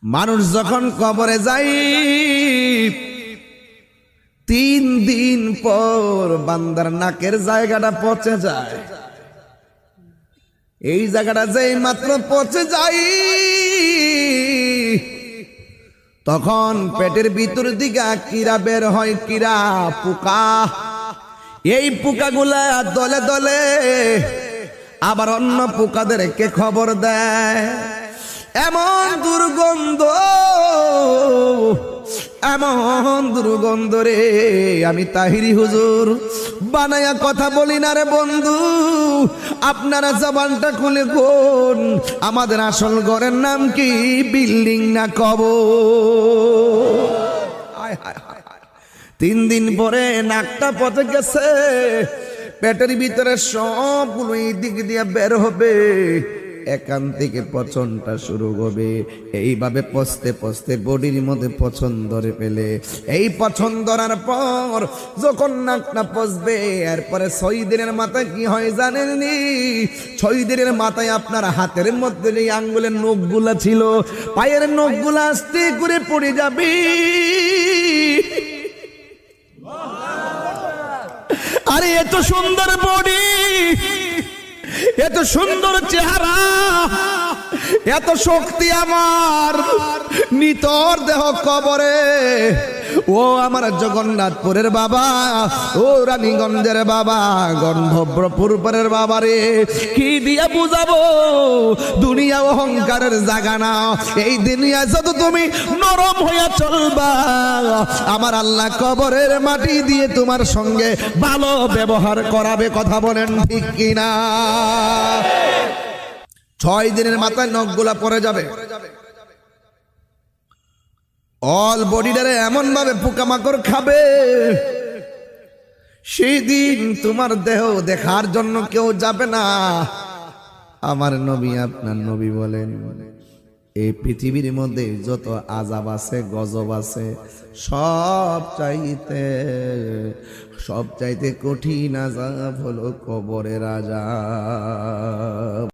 মানুষ যখন কবরে যায় 3 দিন পর বান্দার নাকের জায়গাটা পচে যায়। এই জায়গাটা যেই মাত্র পচে যায় তখন পেটের ভিতর দিকে কিরা বের হয়, কিরা পোকা। এই পোকাগুলা দলে দলে আবার অন্য পোকাদেরকে খবর দেয়। এমন দুর্গন্ধ, এমন দুর্গন্ধ রে, আমি তাহিরি হুজুর বানায়া কথা বলি না রে বন্ধু। আপনারা জবানটা খুলে কোন, আমাদের আসল ঘরের নাম কি, বিল্ডিং না কবর? 3 দিন পরে নাকটা পচে গেছে, পেটের ভিতরে সবগুলো এই দিক দিয়ে বের হবে, এখান থেকে পচনটা শুরু হবে। এইভাবে পচতে পচতে বডির মধ্যে পচন ধরে ফেলে। এই পচন ধরার পর যখন নাকটা পচবে, এরপরে 6 দিনের মাথায় কি হয় জানেননি? 6 দিনের মাথায় আপনার হাতের মধ্যে যে আঙ্গুলের নখগুলা ছিল, পায়ের নখগুলা আস্তে করে পড়ে যাবে। আরে এত সুন্দর বডি, এত সুন্দর চেহারা, এত শক্তি আমার, নিতর দেহ কবরে। ও আমার জগন্নাথপুরের বাবা, ও রানীগঞ্জের বাবা, গন্ধব্রপুরের বাবা রে, কি দিয়ে বুঝাবো? দুনিয়া অহংকারের জায়গা না। এই দুনিয়া যত তুমি নরম হইয়া চলবা, আমার আল্লাহ কবরের মাটি দিয়ে তোমার সঙ্গে ভালো ব্যবহার করাবে। কথা বলেন ঠিক কিনা? 6 দিনের মাথায় নখগুলা পড়ে যাবে, অল বডিটারে এমন ভাবে পোকামাকড় খাবে, সেই দিন তোমার দেহ দেখার জন্য কেউ যাবে না। আমার নবী, আপনার নবী বলেন, এই পৃথিবীর মধ্যে যত আযাব আছে, গজব আছে, সব চাইতে কঠিন আযাব হলো কবরের আযাব।